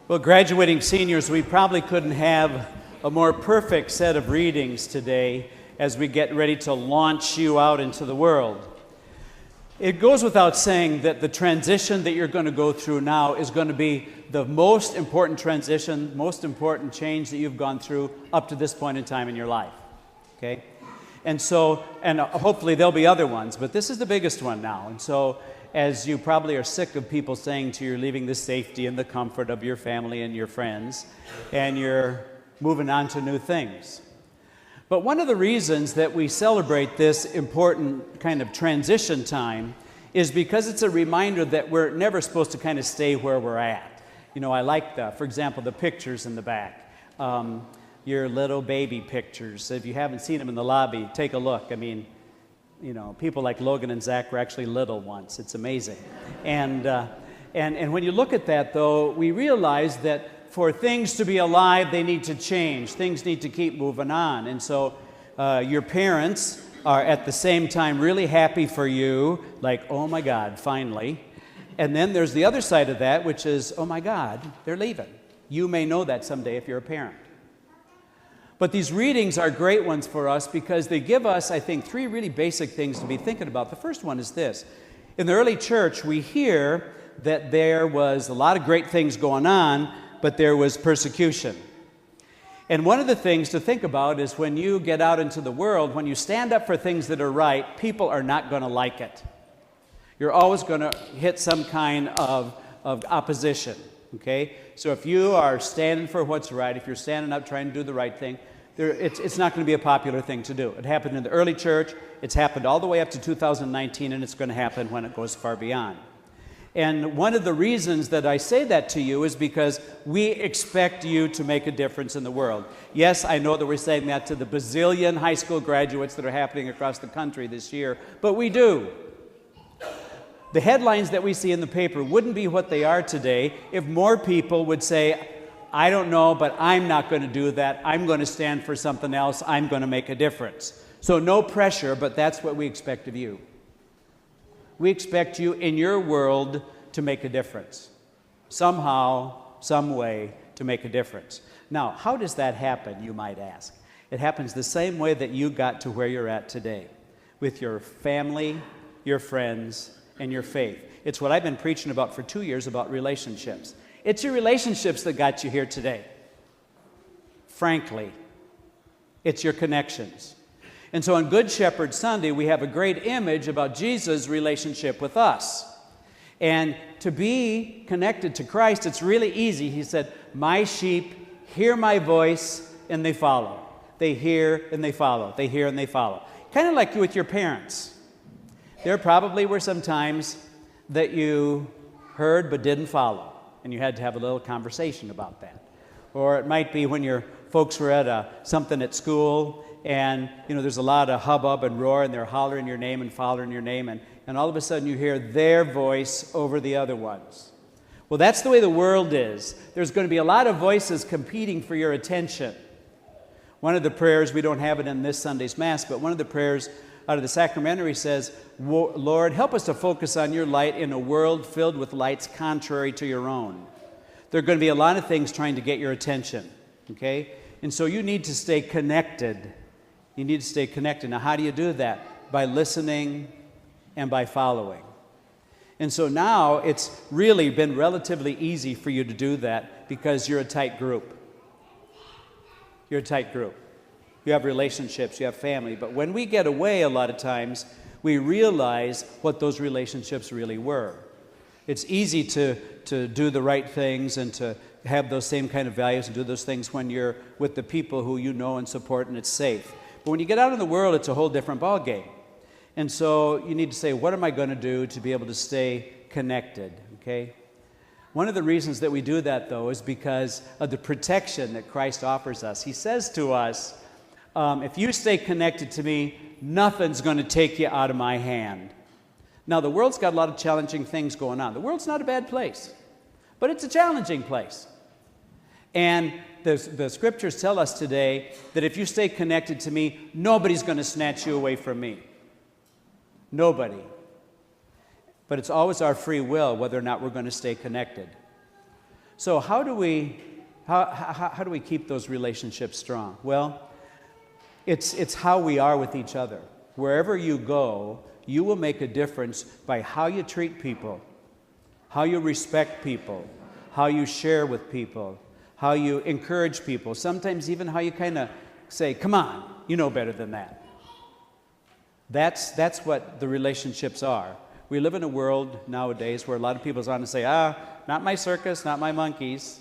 Well, graduating seniors, we probably couldn't have a more perfect set of readings today as we get ready to launch you out into the world. It goes without saying that the transition that you're going to go through now is going to be the most important transition, most important change that you've gone through up to this point in time in your life. Okay? And hopefully there'll be other ones, but this is the biggest one now. And so, as you probably are sick of people saying to you, you're leaving the safety and the comfort of your family and your friends, and you're moving on to new things. But one of the reasons that we celebrate this important kind of transition time is because it's a reminder that we're never supposed to kind of stay where we're at. You know, I like, for example, the pictures in the back. Your little baby pictures. If you haven't seen them in the lobby, take a look. I mean, you know, people like Logan and Zach were actually little once. It's amazing. And when you look at that, though, we realize that for things to be alive, they need to change. Things need to keep moving on. And so your parents are at the same time really happy for you, like, oh my God, finally. And then there's the other side of that, which is, oh my God, they're leaving. You may know that someday if you're a parent. But these readings are great ones for us because they give us, I think, three really basic things to be thinking about. The first one is this. In the early church, we hear that there was a lot of great things going on, but there was persecution. And one of the things to think about is when you get out into the world, when you stand up for things that are right, people are not going to like it. You're always going to hit some kind of opposition. Okay? So if you are standing for what's right, if you're standing up trying to do the right thing, it's not going to be a popular thing to do. It happened in the early church, it's happened all the way up to 2019, and it's going to happen when it goes far beyond. And one of the reasons that I say that to you is because we expect you to make a difference in the world. Yes, I know that we're saying that to the bazillion high school graduates that are happening across the country this year, but we do. The headlines that we see in the paper wouldn't be what they are today if more people would say, I don't know, but I'm not going to do that. I'm going to stand for something else. I'm going to make a difference. So no pressure, but that's what we expect of you. We expect you in your world to make a difference. Somehow, some way to make a difference. Now, how does that happen, you might ask? It happens the same way that you got to where you're at today, with your family, your friends, and your faith. It's what I've been preaching about for 2 years about relationships. It's your relationships that got you here today. Frankly, it's your connections. And so on Good Shepherd Sunday, we have a great image about Jesus' relationship with us. And to be connected to Christ, it's really easy. He said, my sheep hear my voice and they follow. They hear and they follow. They hear and they follow. Kind of like you with your parents. There probably were some times that you heard but didn't follow, and you had to have a little conversation about that. Or it might be when your folks were at something at school, and there's a lot of hubbub and roar, and they're hollering your name and following your name, and all of a sudden you hear their voice over the other ones. Well, that's the way the world is. There's going to be a lot of voices competing for your attention. One of the prayers, we don't have it in this Sunday's Mass, but one of the prayers out of the sacramentary says, Lord, help us to focus on your light in a world filled with lights contrary to your own. There are going to be a lot of things trying to get your attention, okay? And so you need to stay connected. You need to stay connected. Now, how do you do that? By listening and by following. And so now it's really been relatively easy for you to do that because you're a tight group. You're a tight group. You have relationships, you have family. But when we get away a lot of times, we realize what those relationships really were. It's easy to do the right things and to have those same kind of values and do those things when you're with the people who you know and support and it's safe. But when you get out in the world, it's a whole different ballgame. And so you need to say, what am I going to do to be able to stay connected, okay? One of the reasons that we do that, though, is because of the protection that Christ offers us. He says to us, if you stay connected to me, nothing's going to take you out of my hand. Now, the world's got a lot of challenging things going on. The world's not a bad place, but it's a challenging place. And the scriptures tell us today that if you stay connected to me, nobody's going to snatch you away from me. Nobody. But it's always our free will whether or not we're going to stay connected. So how do we keep those relationships strong? Well, it's how we are with each other. Wherever you go, you will make a difference by how you treat people, how you respect people, how you share with people, how you encourage people, sometimes even how you kind of say, come on, you know better than that. That's what the relationships are. We live in a world nowadays where a lot of people want to say, not my circus, not my monkeys.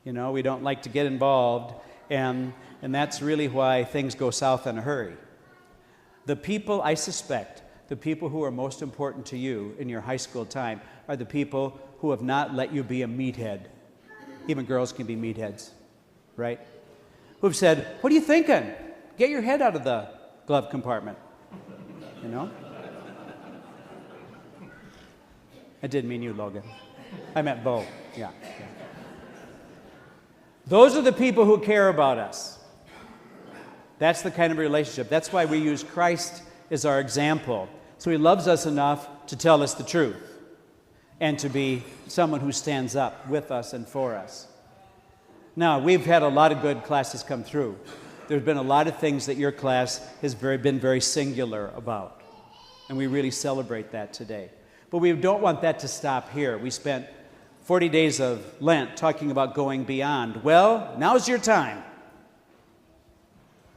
You know, we don't like to get involved, and that's really why things go south in a hurry. The people, I suspect, the people who are most important to you in your high school time are the people who have not let you be a meathead. Even girls can be meatheads, right? Who've said, what are you thinking? Get your head out of the glove compartment, you know? I didn't mean you, Logan. I meant Bo, yeah. Those are the people who care about us. That's the kind of relationship. That's why we use Christ as our example. So he loves us enough to tell us the truth and to be someone who stands up with us and for us. Now, we've had a lot of good classes come through. There's been a lot of things that your class has been very singular about, and we really celebrate that today. But we don't want that to stop here. We spent 40 days of Lent talking about going beyond. Well, now's your time.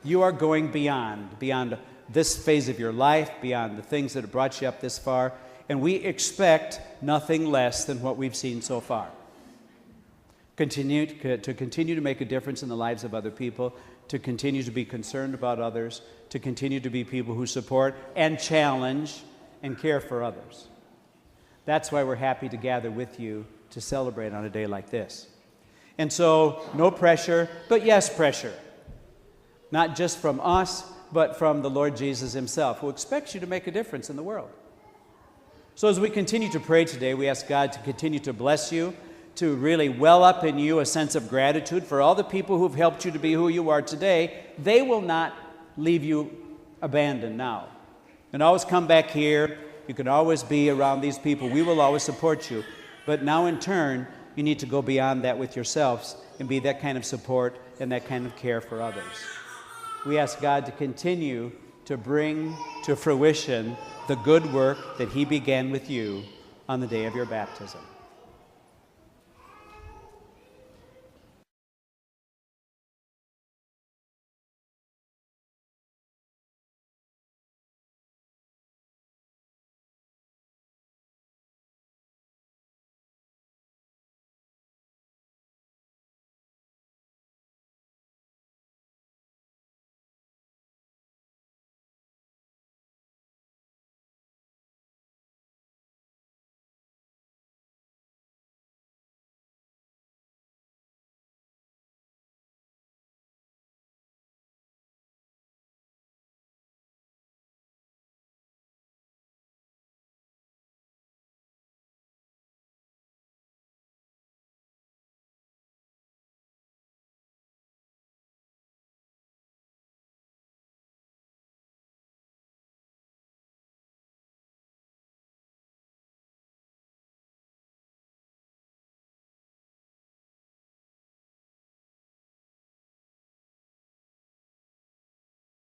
You are going beyond this phase of your life, beyond the things that have brought you up this far, and we expect nothing less than what we've seen so far. Continue to make a difference in the lives of other people, to continue to be concerned about others, to continue to be people who support and challenge and care for others. That's why we're happy to gather with you to celebrate on a day like this. And so, no pressure, but yes, pressure. Not just from us, but from the Lord Jesus himself, who expects you to make a difference in the world. So as we continue to pray today, we ask God to continue to bless you, to really well up in you a sense of gratitude for all the people who've helped you to be who you are today. They will not leave you abandoned now. You can always come back here. You can always be around these people. We will always support you. But now in turn, you need to go beyond that with yourselves and be that kind of support and that kind of care for others. We ask God to continue to bring to fruition the good work that he began with you on the day of your baptism.